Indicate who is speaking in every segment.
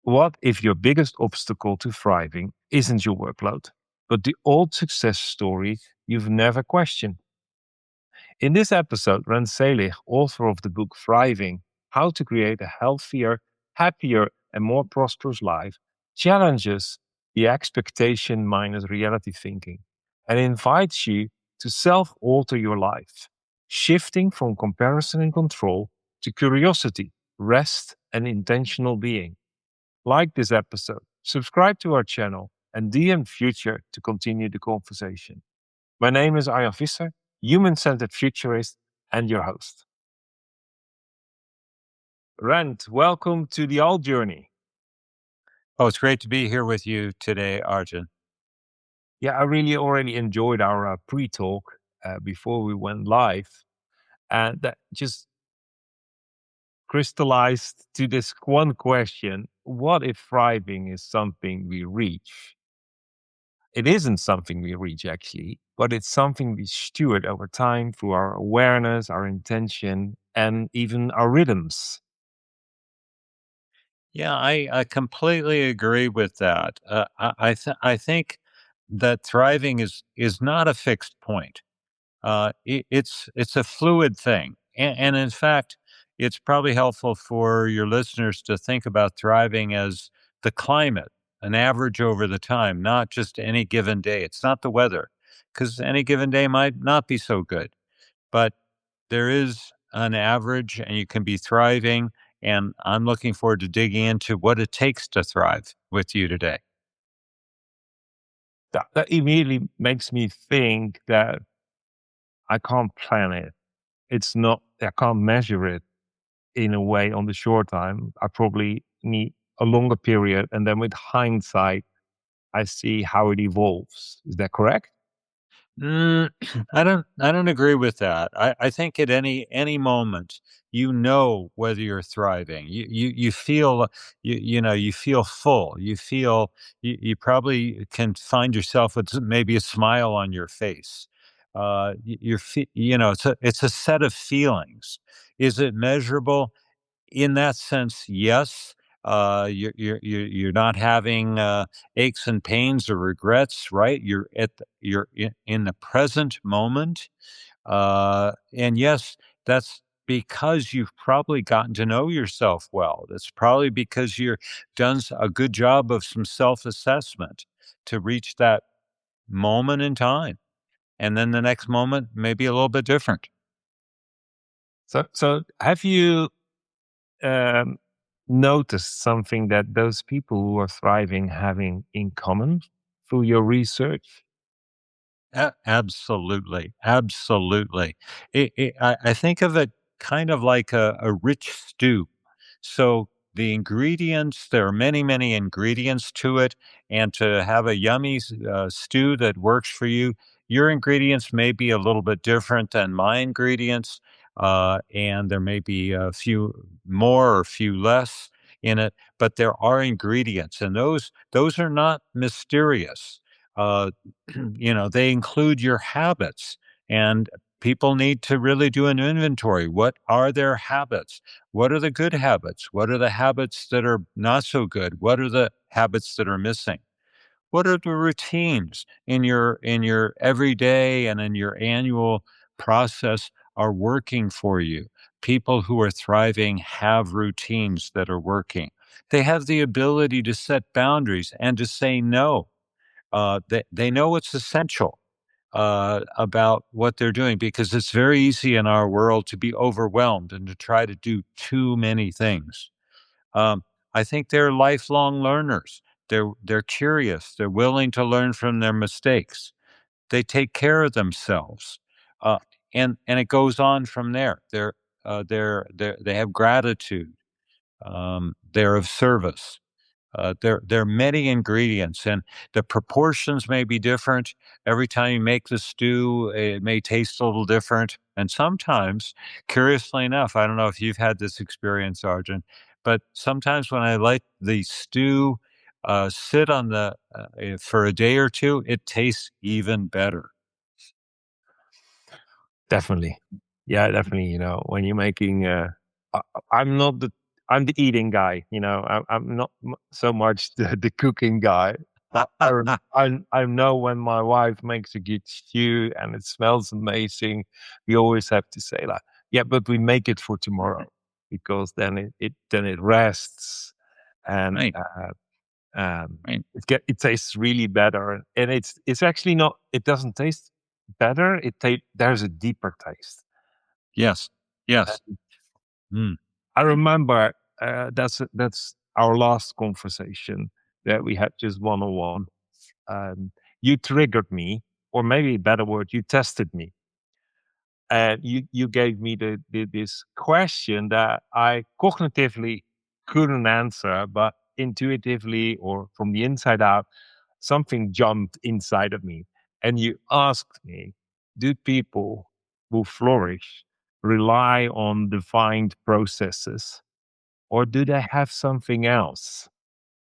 Speaker 1: What if your biggest obstacle to thriving isn't your workload, but the old success story you've never questioned? In this episode, Selig, author of the book Thriving, How to Create a Healthier, Happier, and More Prosperous Life, challenges the expectation minus reality thinking and invites you to self alter your life, shifting from comparison and control to curiosity, rest, and intentional being. Like this episode, subscribe to our channel, and DM Future to continue the conversation. My name is Arjan Visser, human centered futurist, and your host. Rand, welcome to the Alt Journey.
Speaker 2: Oh, it's great to be here with you today, Arjan.
Speaker 1: Yeah, I really already enjoyed our pre talk before we went live, and that just crystallized to this one question: what if thriving is something we reach? It isn't something we reach, actually, but it's something we steward over time through our awareness, our intention, and even our rhythms.
Speaker 2: Yeah, I completely agree with that. I think that thriving is not a fixed point. It's a fluid thing, and in fact, it's probably helpful for your listeners to think about thriving as the climate, an average over the time, not just any given day. It's not the weather, because any given day might not be so good. But there is an average and you can be thriving. And I'm looking forward to digging into what it takes to thrive with you today.
Speaker 1: That immediately makes me think that I can't plan it. It's not, I can't measure it in a way on the short time. I probably need a longer period. And then with hindsight, I see how it evolves. Is that correct?
Speaker 2: Mm, I don't agree with that. I think at any moment, you know whether you're thriving. You feel you feel full. You probably can find yourself with maybe a smile on your face. It's a set of feelings. Is it measurable? In that sense, yes. You're not having aches and pains or regrets, right? You're in the present moment, and yes, that's because you've probably gotten to know yourself well. That's probably because you're done a good job of some self assessment to reach that moment in time, and then the next moment may be a little bit different.
Speaker 1: So have you um, noticed something that those people who are thriving having in common through your research?
Speaker 2: Absolutely, absolutely. I think of it kind of like a rich stew. So the ingredients, there are many, many ingredients to it, and to have a yummy stew that works for you, your ingredients may be a little bit different than my ingredients, and there may be a few more or a few less in it, but there are ingredients, and those are not mysterious. Uh, they include your habits, and people need to really do an inventory. What are their habits? What are the good habits? What are the habits that are not so good? What are the habits that are missing? What are the routines in your everyday and in your annual process are working for you? People who are thriving have routines that are working. They have the ability to set boundaries and to say no. They know what's essential about what they're doing, because it's very easy in our world to be overwhelmed and to try to do too many things. Um, I think they're lifelong learners. They're curious. They're willing to learn from their mistakes. They take care of themselves, uh, and it goes on from there. They have gratitude. They're of service. There are many ingredients, and the proportions may be different. Every time you make the stew, it may taste a little different. And sometimes, curiously enough, I don't know if you've had this experience, Arjun, but sometimes when I let the stew sit on the for a day or two, it tastes even better.
Speaker 1: Definitely. Yeah, definitely. When you're making, I- I'm not the I'm the eating guy. I'm not so much the cooking guy. I know when my wife makes a good stew and it smells amazing, we always have to say like, yeah, but we make it for tomorrow because then it rests and
Speaker 2: Right, right.
Speaker 1: it tastes really better. And it's actually not. It doesn't taste better. There's a deeper taste.
Speaker 2: Yes, yes. Mm,
Speaker 1: I remember that's our last conversation that we had just one on one. You triggered me, or maybe a better word, you tested me, and you gave me this question that I cognitively couldn't answer, but intuitively or from the inside out, something jumped inside of me, and you asked me, "Do people who flourish rely on defined processes?" Or do they have something else?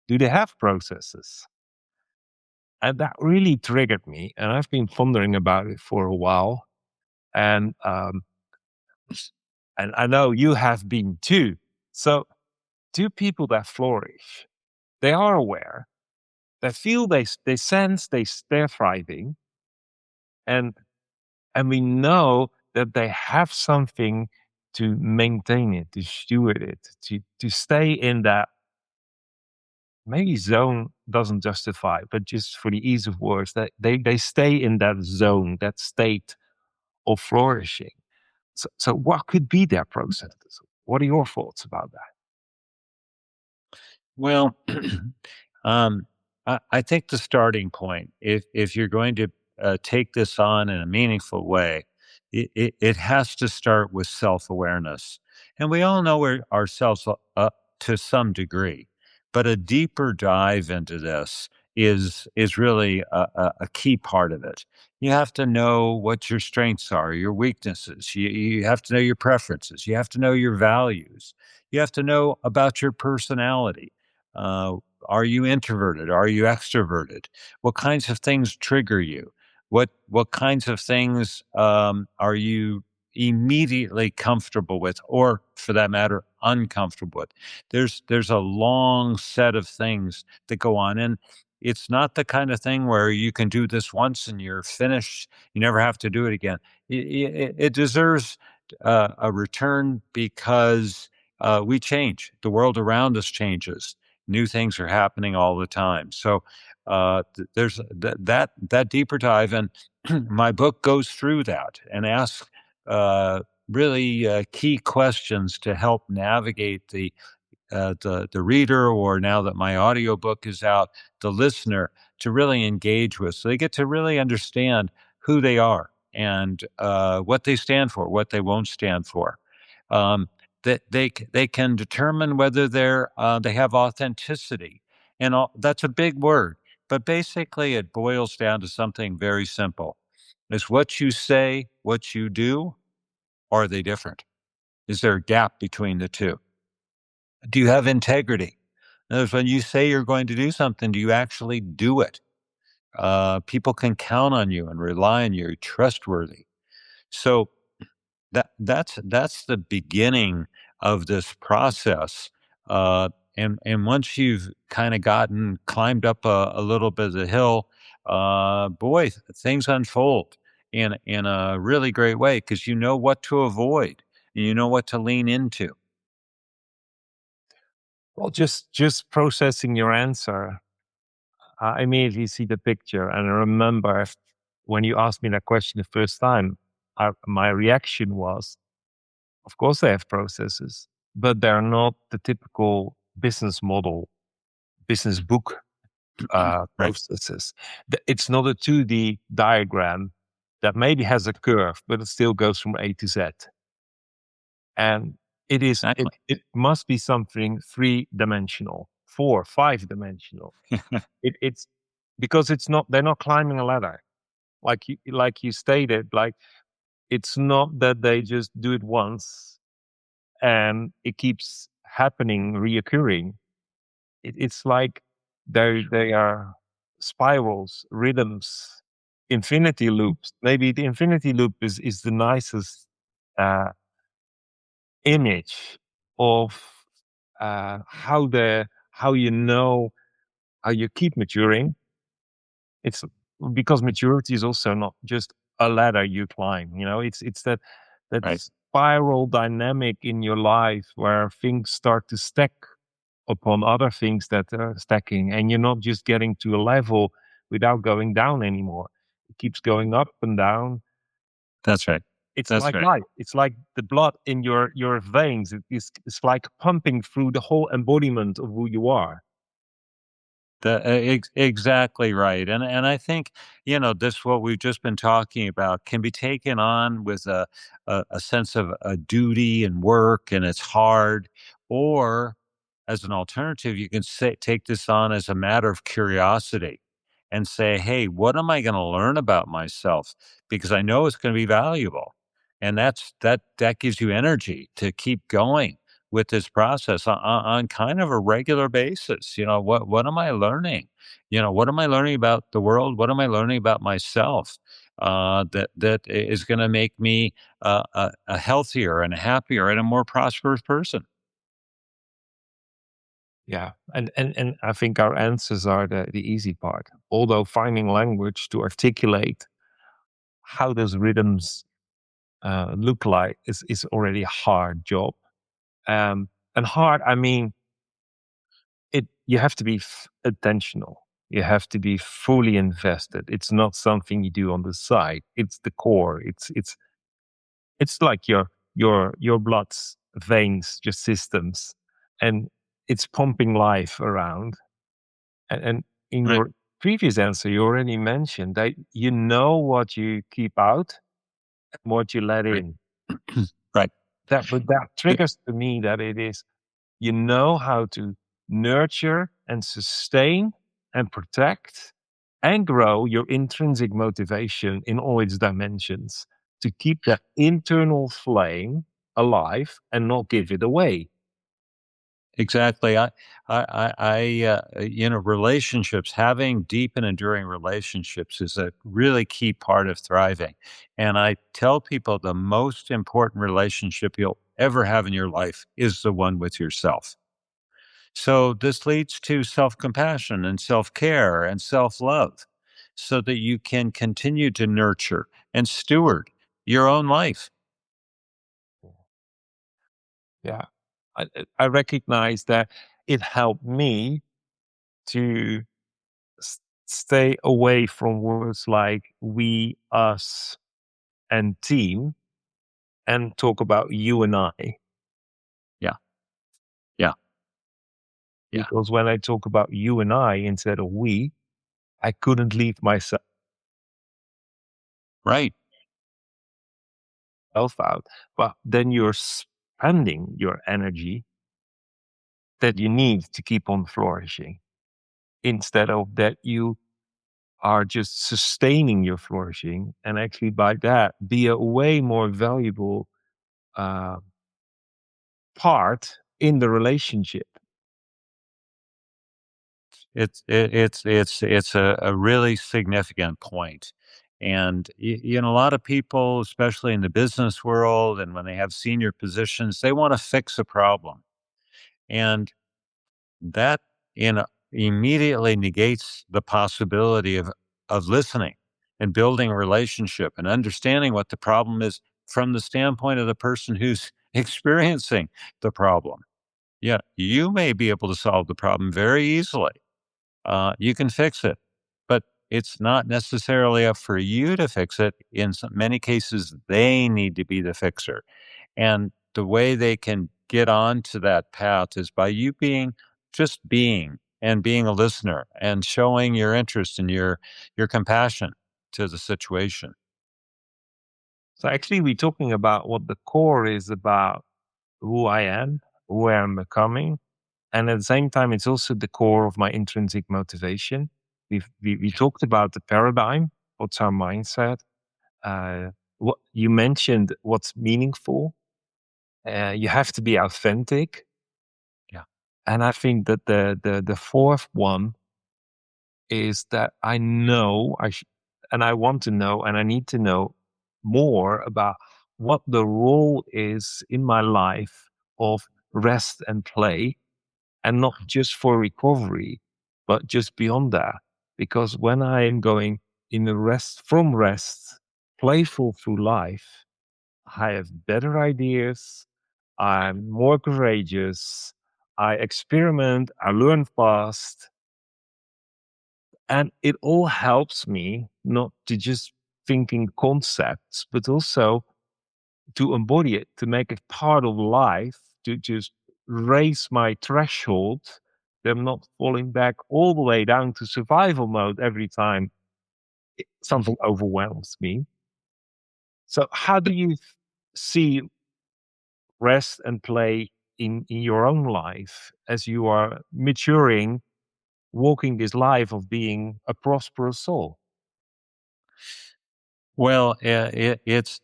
Speaker 1: Do they have processes? And that really triggered me. And I've been pondering about it for a while. And and I know you have been too. So do people that flourish, they are aware, they feel they sense they're thriving, and we know that they have something to maintain it, to steward it, to stay in that. Maybe zone doesn't justify, but just for the ease of words, that they stay in that zone, that state of flourishing. So what could be their processes? What are your thoughts about that?
Speaker 2: well, um, I think the starting point, if you're going to take this on in a meaningful way, it has to start with self awareness, and we all know ourselves to some degree, but a deeper dive into this is really a key part of it. You have to know what your strengths are, your weaknesses. You have to know your preferences. You have to know your values. You have to know about your personality. Uh, are you introverted? Are you extroverted? What kinds of things trigger you? What kinds of things are you immediately comfortable with, or for that matter, uncomfortable with? There's a long set of things that go on, and it's not the kind of thing where you can do this once and you're finished. You never have to do it again. It deserves a return because we change. The world around us changes. New things are happening all the time. So there's that deeper dive, and my book goes through that and asks really key questions to help navigate the reader, or now that my audiobook is out, the listener, to really engage with, so they get to really understand who they are and what they stand for, what they won't stand for. Um, that they can determine whether they have authenticity, and that's a big word, but basically it boils down to something very simple: is what you say, what you do, are they different? Is there a gap between the two? Do you have integrity? In other words, when you say you're going to do something, do you actually do it? People can count on you and rely on you. You're trustworthy. So that's the beginning of this process. And once you've kind of climbed up a little bit of the hill, boy, things unfold in a really great way because you know what to avoid and you know what to lean into.
Speaker 1: Well, just processing your answer, I immediately see the picture, and I remember when you asked me that question the first time, my reaction was, of course, they have processes, but they're not the typical business model, business book
Speaker 2: Right.
Speaker 1: processes. It's not a 2D diagram that maybe has a curve, but it still goes from A to Z. And
Speaker 2: Exactly.
Speaker 1: it must be something three-dimensional, four, five-dimensional. It's because they're not climbing a ladder. Like you stated, like it's not that they just do it once and it keeps happening, reoccurring. It's like they are spirals, rhythms, infinity loops. Maybe the infinity loop is the nicest uh, image of how you know how you keep maturing. It's because maturity is also not just a ladder you climb. It's that
Speaker 2: Right.
Speaker 1: spiral dynamic in your life where things start to stack upon other things that are stacking, and you're not just getting to a level without going down anymore. It keeps going up and down.
Speaker 2: That's right.
Speaker 1: It's
Speaker 2: That's
Speaker 1: like
Speaker 2: right.
Speaker 1: life. It's like the blood in your veins. It's like pumping through the whole embodiment of who you are.
Speaker 2: Exactly right, and I think this what we've just been talking about can be taken on with a sense of a duty and work, and it's hard, or as an alternative, you can take this on as a matter of curiosity, and say, hey, what am I going to learn about myself? Because I know it's going to be valuable, and that gives you energy to keep going with this process on kind of a regular basis. What am I learning? What am I learning about the world? What am I learning about myself? That is going to make me a healthier and a happier and a more prosperous person.
Speaker 1: Yeah, and I think our answers are the easy part. Although finding language to articulate how those rhythms look like is already a hard job. And hard, I mean, you have to be attentional. You have to be fully invested. It's not something you do on the side. It's the core. It's like your blood's veins, your systems, and it's pumping life around. And in
Speaker 2: Right.
Speaker 1: your previous answer, you already mentioned that you know what you keep out and what you let
Speaker 2: Right.
Speaker 1: in.
Speaker 2: Right.
Speaker 1: But that
Speaker 2: It-
Speaker 1: triggers to me that it is you know how to nurture and sustain and protect and grow your intrinsic motivation in all its dimensions to keep that internal flame alive and not give it away.
Speaker 2: Exactly. Relationships, having deep and enduring relationships is a really key part of thriving. And I tell people the most important relationship you'll ever have in your life is the one with yourself. So this leads to self compassion and self care and self love so that you can continue to nurture and steward your own life.
Speaker 1: Yeah. I recognize that it helped me to stay away from words like we, us, and team and talk about you and I.
Speaker 2: Yeah. Yeah. Yeah.
Speaker 1: Because when I talk about you and I instead of we, I couldn't leave myself
Speaker 2: Right.
Speaker 1: out. But then you're spending your energy that you need to keep on flourishing instead of that you are just sustaining your flourishing. And actually, by that, be a way more valuable uh, part in the relationship.
Speaker 2: It's a really significant point. And a lot of people, especially in the business world, and when they have senior positions, they want to fix a problem, and that immediately negates the possibility of listening and building a relationship and understanding what the problem is from the standpoint of the person who's experiencing the problem. Yeah, you may be able to solve the problem very easily, you can fix it, but it's not necessarily up for you to fix it. In many cases, they need to be the fixer. And the way they can get onto that path is by you being and being a listener and showing your interest and your compassion to the situation.
Speaker 1: So, actually, we're talking about what the core is about who I am, who I am becoming. And at the same time, it's also the core of my intrinsic motivation. We talked about the paradigm, what's our mindset. What you mentioned, what's meaningful. You have to be authentic.
Speaker 2: Yeah.
Speaker 1: And I think that the fourth one is that I know and I want to know and I need to know more about what the role is in my life of rest and play and not just for recovery, but just beyond that. Because when I am going in the rest, playful through life, I have better ideas. I'm more courageous. I experiment. I learn fast. And it all helps me not to just think in concepts, but also to embody it, to make it part of life, to just raise my threshold. That I'm not falling back all the way down to survival mode every time something overwhelms me. So, how do you see rest and play in your own life as you are maturing, walking this life of being a prosperous soul?
Speaker 2: Well, it's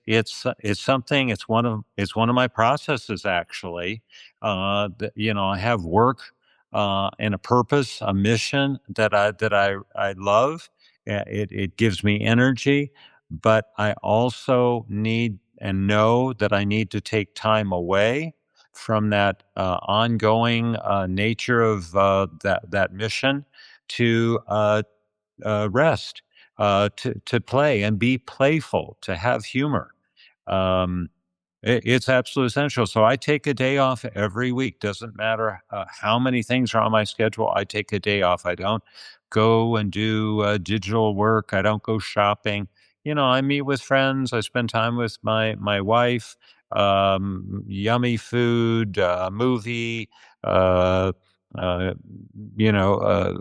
Speaker 2: something. It's one of my processes actually. I have work and a purpose, a mission that I love. It gives me energy, but I also need and know that I need to take time away from that ongoing nature of that mission to rest, to play and be playful, to have humor. Um, it's absolutely essential. So I take a day off every week. Doesn't matter how many things are on my schedule. I take a day off. I don't go and do digital work. I don't go shopping. I meet with friends. I spend time with my wife. Yummy food, movie. Uh, uh, you know, uh,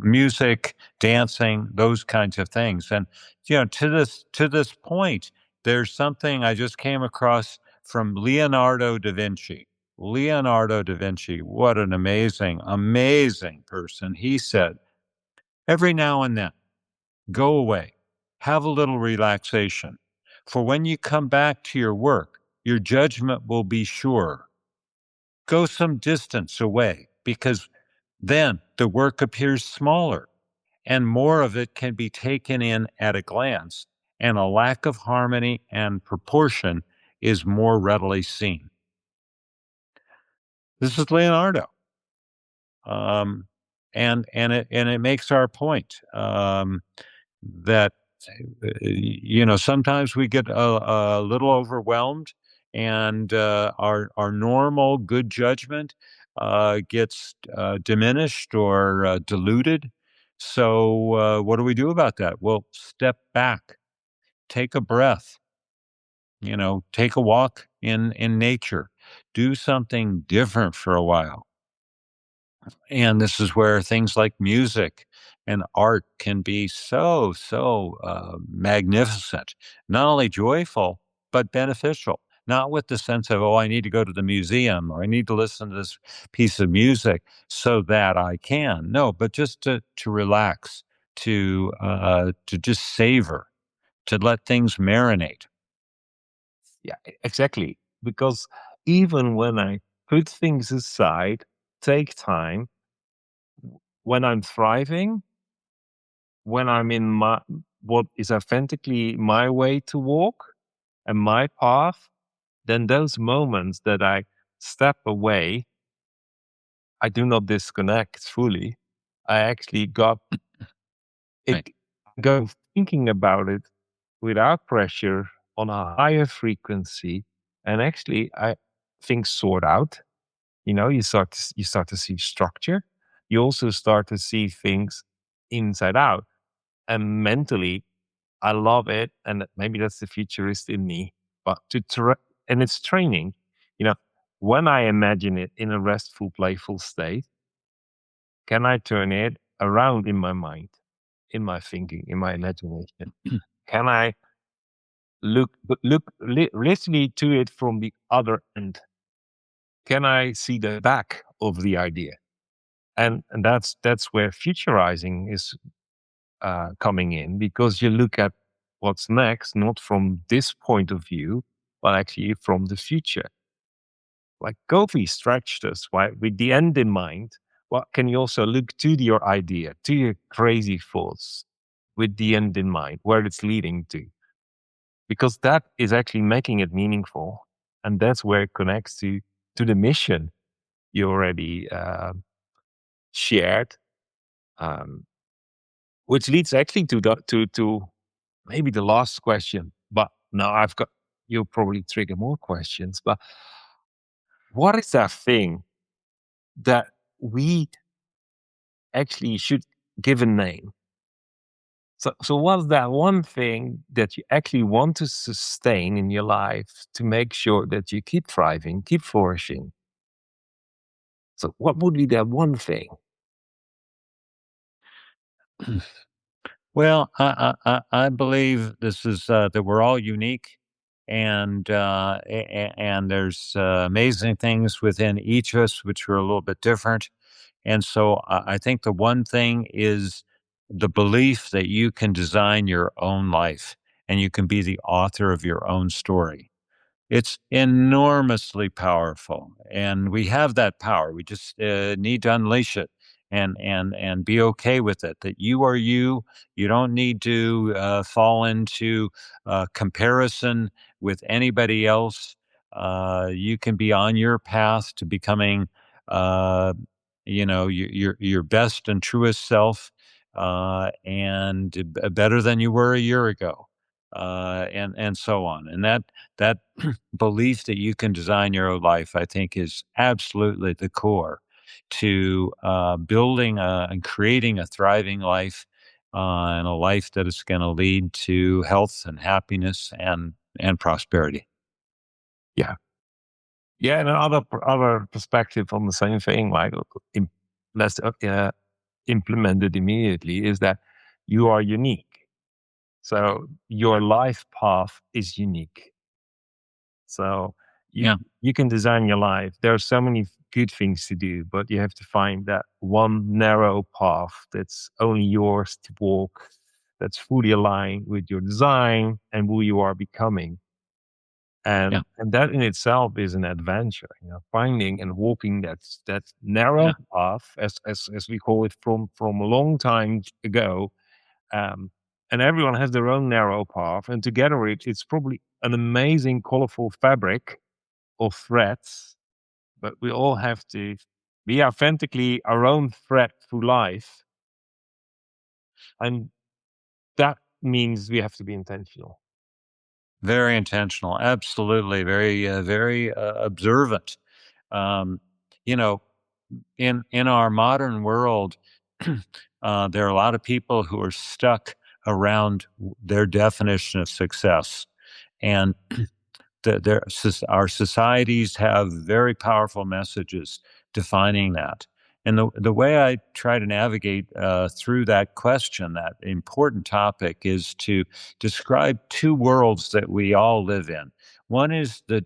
Speaker 2: Music, dancing, those kinds of things. And to this point, there's something I just came across from Leonardo da Vinci. Leonardo da Vinci, what an amazing, amazing person. He said, every now and then, go away, have a little relaxation. For when you come back to your work, your judgment will be sure. Go some distance away because then the work appears smaller and more of it can be taken in at a glance, and a lack of harmony and proportion is more readily seen. This is Leonardo. Um, and it makes our point that sometimes we get a little overwhelmed, and our normal good judgment gets diminished or diluted. So what do we do about that? Well, step back, take a breath, take a walk in nature, do something different for a while. And this is where things like music and art can be so magnificent, not only joyful, but beneficial. Not with the sense of, oh, I need to go to the museum or I need to listen to this piece of music so that I can. No, but just to relax, to just savor, to let things marinate.
Speaker 1: Yeah, exactly. Because even when I put things aside, take time, when I'm thriving, when I'm in my what is authentically my way to walk and my path, then those moments that I step away, I do not disconnect fully. I actually got
Speaker 2: Right.
Speaker 1: it go thinking about it without pressure on a higher frequency, and actually I think sort out. You start to see structure. You also start to see things inside out, and mentally I love it, and maybe that's the futurist in me. But and it's training. You know, when I imagine it in a restful, playful state, can I turn it around in my mind, in my thinking, in my imagination? Can I literally to it from the other end? Can I see the back of the idea? And that's where futurizing is coming in, because you look at what's next, not from this point of view, but actually from the future. Like Covey stretched us, right? With the end in mind, well, can you also look to your idea, to your crazy thoughts with the end in mind, where it's leading to? Because that is actually making it meaningful. And that's where it connects to the mission. you already shared, um, which leads actually to maybe the last question. But now I've got you'll probably trigger more questions. But what is that thing that we actually should give a name? So what's that one thing that you actually want to sustain in your life to make sure that you keep thriving, keep flourishing? So what would be that one thing?
Speaker 2: Well, I believe this is that we're all unique, and and there's amazing things within each of us which are a little bit different. And so I think the one thing is the belief that you can design your own life and you can be the author of your own story. It's enormously powerful, and we have that power. We just need to unleash it and be okay with it. That you are you. You don't need to fall into comparison with anybody else. You can be on your path to becoming, uh, your best and truest self, and better than you were a year ago, and so on. And that belief that you can design your own life, I think, is absolutely the core to building and creating a thriving life, and a life that is going to lead to health and happiness and prosperity.
Speaker 1: Yeah. Yeah, and other perspective on the same thing, like im- let's implement it immediately, is that you are unique. So your life path is unique. So you
Speaker 2: Yeah,
Speaker 1: you can design your life. There are so many good things to do, but you have to find that one narrow path that's only yours to walk, that's fully aligned with your design and who you are becoming.
Speaker 2: yeah,
Speaker 1: And that in itself is an adventure, finding and walking that narrow
Speaker 2: yeah.
Speaker 1: path, as we call it from a long time ago. Um, and everyone has their own narrow path, and together it's probably an amazing, colorful fabric of threads. But we all have to be authentically our own thread through life, and that means we have to be intentional.
Speaker 2: Very intentional. Absolutely. Very observant. Um, you know, in our modern world, there are a lot of people who are stuck around their definition of success, and our societies have very powerful messages defining that. And the way I try to navigate through that question, that important topic, is to describe two worlds that we all live in. One is the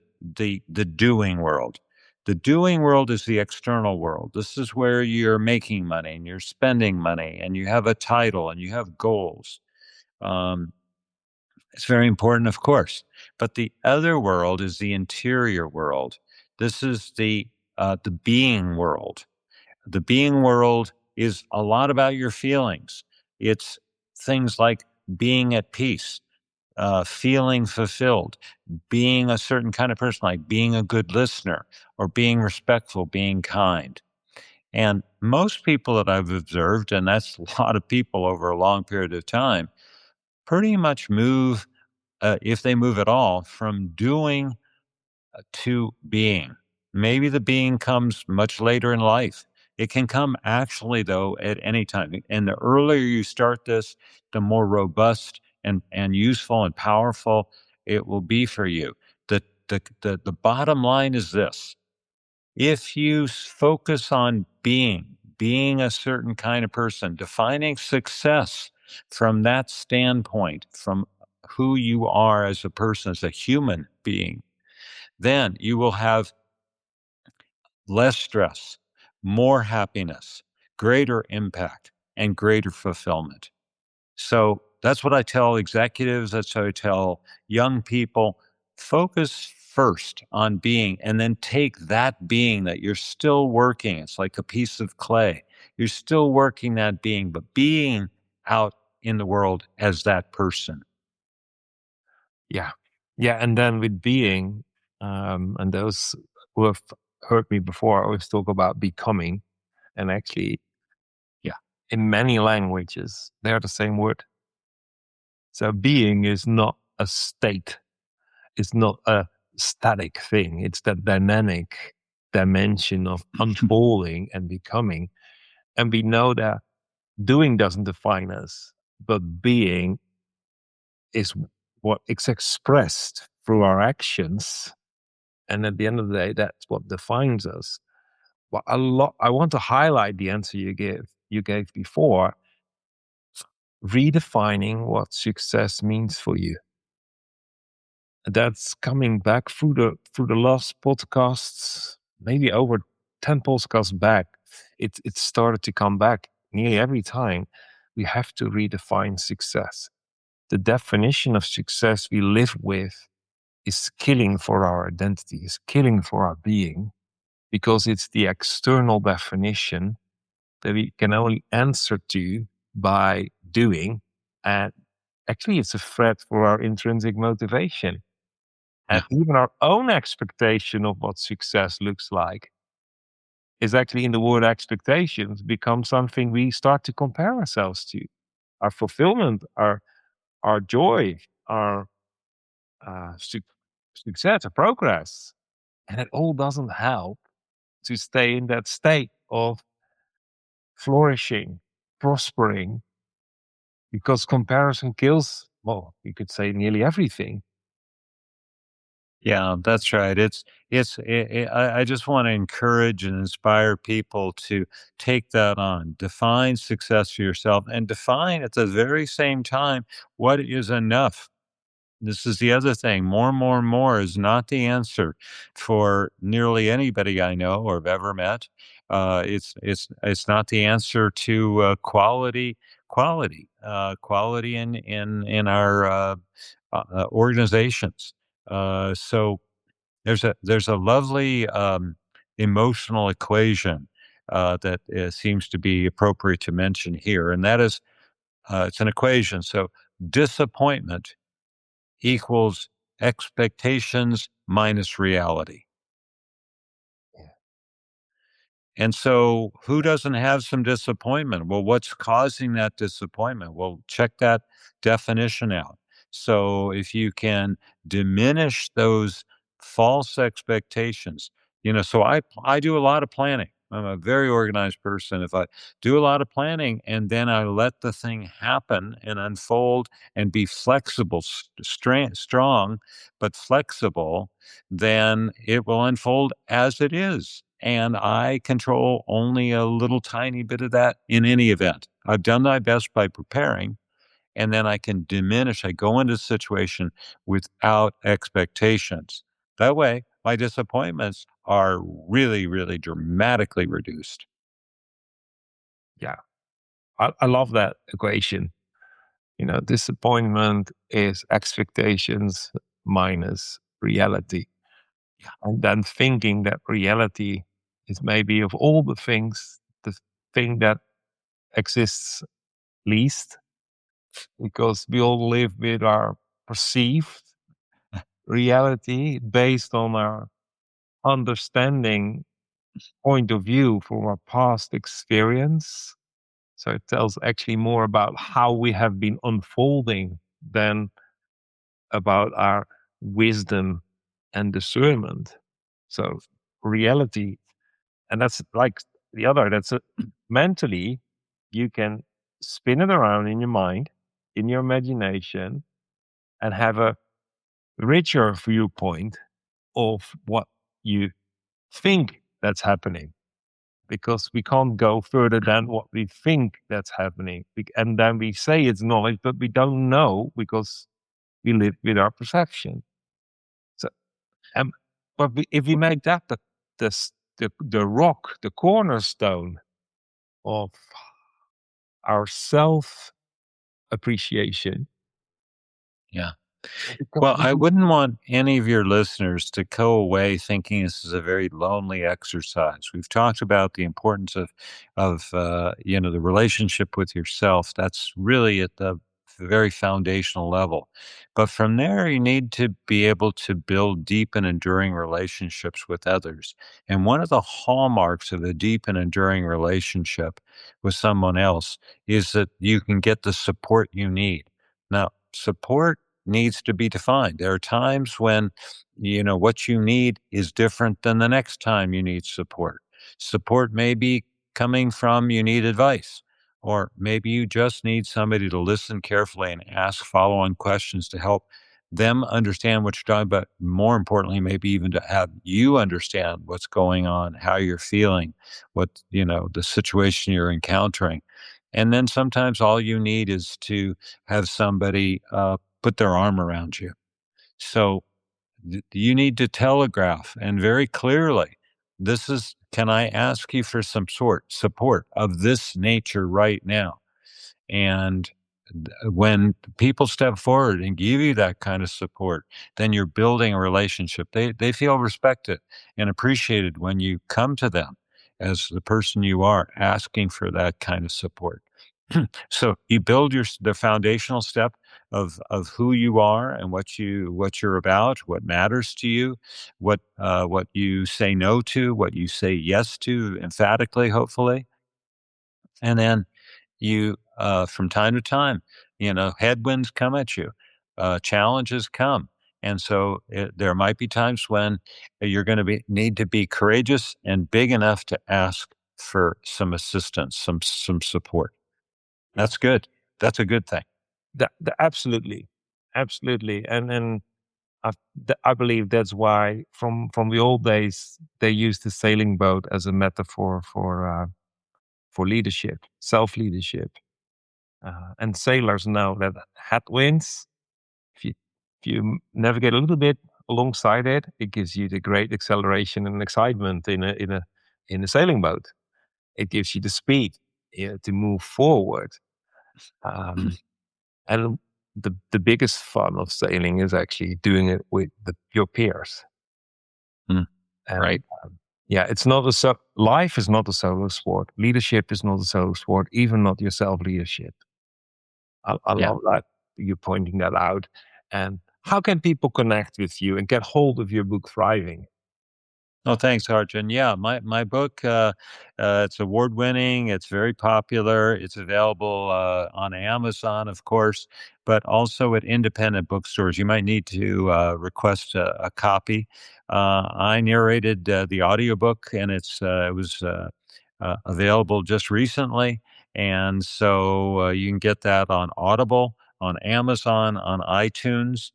Speaker 2: doing world. The doing world is the external world. This is where you're making money and you're spending money and you have a title and you have goals. Um, it's very important, of course. But the other world is the interior world. This is the being world. The being world is a lot about your feelings. It's things like being at peace, feeling fulfilled, being a certain kind of person, like being a good listener or being respectful, being kind. And most people that I've observed, and that's a lot of people over a long period of time, pretty much move, if they move at all, from doing to being. Maybe the being comes much later in life. It can come actually, though, at any time. And the earlier you start this, the more robust and useful and powerful it will be for you. The bottom line is this: if you focus on being a certain kind of person, defining success from that standpoint, from who you are as a person, as a human being, then you will have less stress, more happiness, greater impact, and greater fulfillment. So that's what I tell executives. That's what I tell young people. Focus first on being, and then take that being that you're still working. It's like a piece of clay. You're still working that being, but being out in the world as that person.
Speaker 1: Yeah. Yeah. And then with being, and those who have heard me before, I always talk about becoming. And actually, yeah, in many languages, they're the same word. So being is not a state, it's not a static thing, it's that dynamic dimension of unfolding and becoming. And we know that doing doesn't define us, but being is what is expressed through our actions. And at the end of the day, that's what defines us. But I want to highlight the answer you gave before, redefining what success means for you. That's coming back through the last podcasts, maybe over 10 podcasts back. It started to come back nearly every time. We have to redefine success. The definition of success we live with is killing for our identity, is killing for our being, because it's the external definition that we can only answer to by doing. And actually, it's a threat for our intrinsic motivation.
Speaker 2: Yeah.
Speaker 1: And even our own expectation of what success looks like is actually in the word expectations become something we start to compare ourselves to. Our fulfillment, our joy, our success, our progress. And it all doesn't help to stay in that state of flourishing, prospering, because comparison kills, well, you could say nearly everything.
Speaker 2: Yeah, that's right. I just want to encourage and inspire people to take that on, define success for yourself, and define at the very same time what is enough. This is the other thing. More and more is not the answer for nearly anybody I know or have ever met. It's not the answer to quality in our organizations. So there's a lovely emotional equation that seems to be appropriate to mention here, and that is it's an equation. So disappointment equals expectations minus reality. And so, who doesn't have some disappointment? Well, what's causing that disappointment? Well, check that definition out. So, if you can diminish those false expectations, so I do a lot of planning. I'm a very organized person. If I do a lot of planning and then I let the thing happen and unfold and be flexible, strong, but flexible, then it will unfold as it is. And I control only a little tiny bit of that in any event. I've done my best by preparing, and then I can diminish. I go into a situation without expectations. That way, my disappointments are really, really dramatically reduced.
Speaker 1: Yeah, I love that equation. Disappointment is expectations minus reality. And then thinking that reality is maybe of all the things, the thing that exists least, because we all live with our perceived reality based on our understanding point of view from our past experience. So it tells actually more about how we have been unfolding than about our wisdom and discernment. So reality, and that's like the other, mentally, you can spin it around in your mind, in your imagination, and have a richer viewpoint of what you think that's happening, because we can't go further than what we think that's happening. And then we say it's knowledge, but we don't know because we live with our perception. So, um, if we make that the rock, the cornerstone of our self appreciation.
Speaker 2: Yeah. Well, I wouldn't want any of your listeners to go away thinking this is a very lonely exercise. We've talked about the importance of the relationship with yourself. That's really at the very foundational level. But from there, you need to be able to build deep and enduring relationships with others. And one of the hallmarks of a deep and enduring relationship with someone else is that you can get the support you need. Now, support needs to be defined. There are times when, what you need is different than the next time you need support. Support may be coming from you need advice, or maybe you just need somebody to listen carefully and ask follow on questions to help them understand what you're talking about. More importantly, maybe even to have you understand what's going on, how you're feeling, the situation you're encountering. And then sometimes all you need is to have somebody put their arm around you. So you need to telegraph and very clearly, can I ask you for some sort support of this nature right now? And when people step forward and give you that kind of support, then you're building a relationship. They feel respected and appreciated when you come to them as the person you are, asking for that kind of support. So you build the foundational step of who you are and what you're about, what matters to you, what you say no to, what you say yes to emphatically, hopefully, and then you from time to time, headwinds come at you, challenges come, and so there might be times when you're going to be need to be courageous and big enough to ask for some assistance, some support.
Speaker 1: Yeah.
Speaker 2: That's good. That's a good thing.
Speaker 1: Absolutely, absolutely, and I believe that's why from the old days they used the sailing boat as a metaphor for leadership, self leadership, and sailors know that headwinds, if you navigate a little bit alongside it, it gives you the great acceleration and excitement in a sailing boat. It gives you the speed, to move forward. Um, and the biggest fun of sailing is actually doing it with your peers.
Speaker 2: Mm,
Speaker 1: And
Speaker 2: right.
Speaker 1: yeah, it's not life is not a solo sport. Leadership is not a solo sport, even not your self leadership. I
Speaker 2: Yeah.
Speaker 1: love that you're pointing that out. And how can people connect with you and get hold of your book, Thriving?
Speaker 2: Oh, thanks, Arjan. Yeah, my book, it's award winning. It's very popular. It's available on Amazon, of course, but also at independent bookstores. You might need to request a copy. I narrated the audiobook, and it was available just recently, and so you can get that on Audible, on Amazon, on iTunes.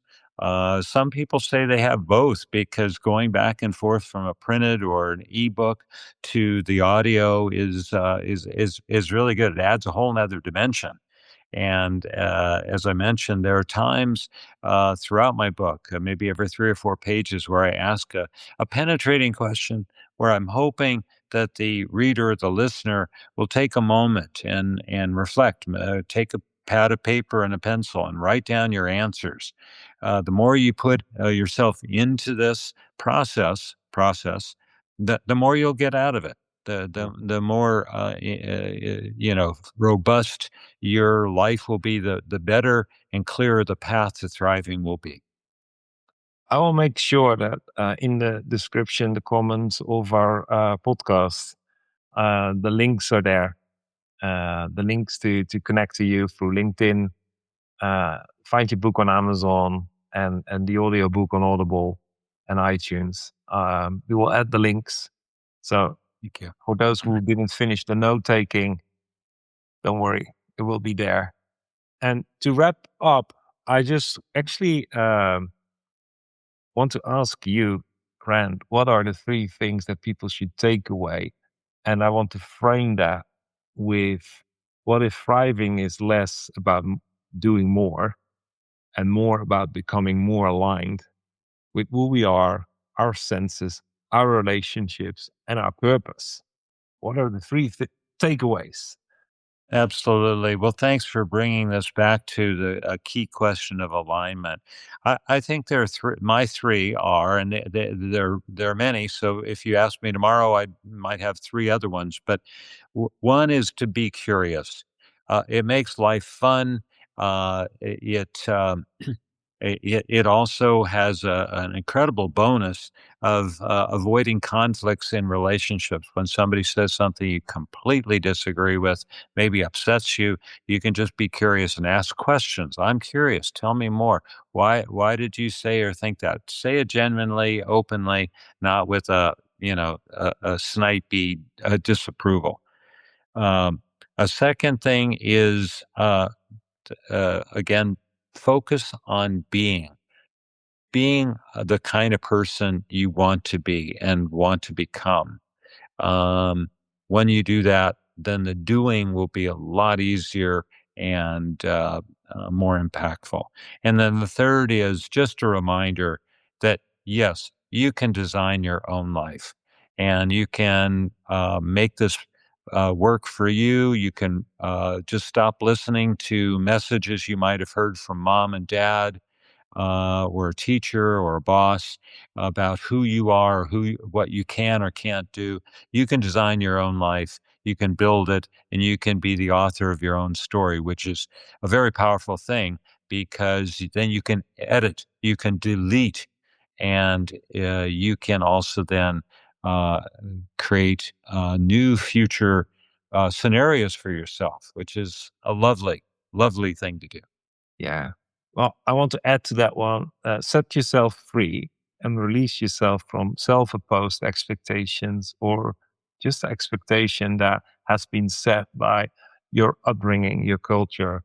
Speaker 2: Some people say they have both because going back and forth from a printed or an ebook to the audio is really good. It adds a whole nother dimension. And as I mentioned, there are times throughout my book, maybe every 3 or 4 pages, where I ask a penetrating question where I'm hoping that the reader, the listener, will take a moment and reflect, take a pad of paper and a pencil and write down your answers. The more you put yourself into this process, the more you'll get out of it. The more robust your life will be, the better and clearer the path to thriving will be.
Speaker 1: I will make sure that in the description, the comments of our podcast, the links are there. The links to connect to you through LinkedIn, find your book on Amazon and the audio book on Audible and iTunes. We will add the links. So
Speaker 2: Thank you.
Speaker 1: for those who didn't finish the note taking, don't worry, it will be there. And to wrap up, I just actually want to ask you, Rand, what are the three things that people should take away? And I want to frame that with what if thriving is less about doing more and more about becoming more aligned with who we are, our senses, our relationships, and our purpose? What are the three takeaways?
Speaker 2: Absolutely. Well, thanks for bringing this back to the a key question of alignment. I think there are my three are, and there are many. So if you ask me tomorrow, I might have three other ones. But one is to be curious. It makes life fun it also has an incredible bonus of avoiding conflicts in relationships. When somebody says something you completely disagree with, maybe upsets you, you can just be curious and ask questions. I'm curious. Tell me more. Why did you say or think that? Say it genuinely, openly, not with a snipey disapproval. A second thing is again, focus on being the kind of person you want to be and want to become. Um, when you do that, then the doing will be a lot easier and more impactful. And then the third is just a reminder that yes, you can design your own life and you can make this work for you. You can just stop listening to messages you might have heard from mom and dad or a teacher or a boss about who you are, what you can or can't do. You can design your own life. You can build it, and you can be the author of your own story, which is a very powerful thing because then you can edit, you can delete, and you can also then uh, create new future scenarios for yourself, which is a lovely, lovely thing to do.
Speaker 1: Yeah. Well, I want to add to that one, set yourself free and release yourself from self-imposed expectations or just expectation that has been set by your upbringing, your culture,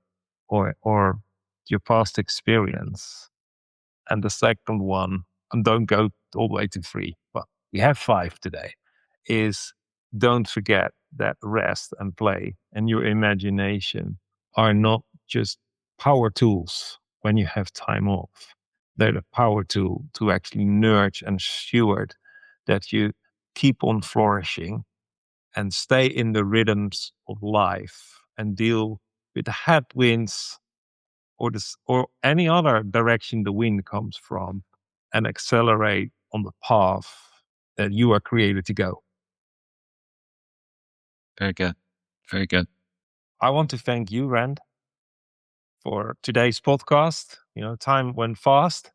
Speaker 1: or your past experience. And the second one, and don't go all the way to three, but we have five today, is don't forget that rest and play and your imagination are not just power tools when you have time off. They're the power tool to actually nurture and steward that you keep on flourishing and stay in the rhythms of life and deal with the headwinds or any other direction the wind comes from and accelerate on the path that you are created to go.
Speaker 2: Very good. Very good.
Speaker 1: I want to thank you, Rand, for today's podcast. You know, time went fast.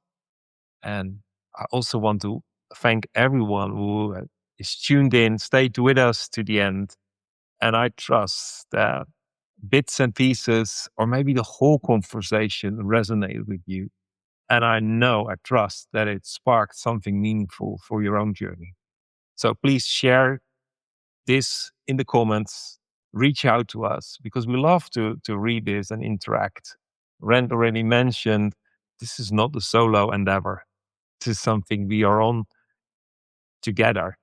Speaker 1: And I also want to thank everyone who is tuned in, stayed with us to the end. And I trust that bits and pieces, or maybe the whole conversation resonated with you. And I trust that it sparked something meaningful for your own journey. So please share this in the comments, reach out to us because we love to read this and interact. Rand already mentioned this is not a solo endeavor. This is something we are on together.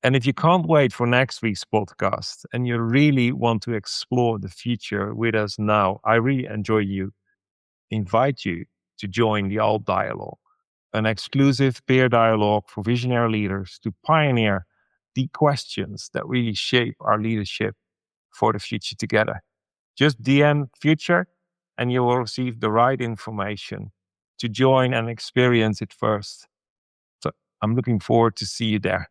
Speaker 1: And if you can't wait for next week's podcast and you really want to explore the future with us now, I really invite you to join the Alt Dialogue, an exclusive peer dialogue for visionary leaders to pioneer the questions that really shape our leadership for the future together. Just DM future and you will receive the right information to join and experience it first. So I'm looking forward to see you there.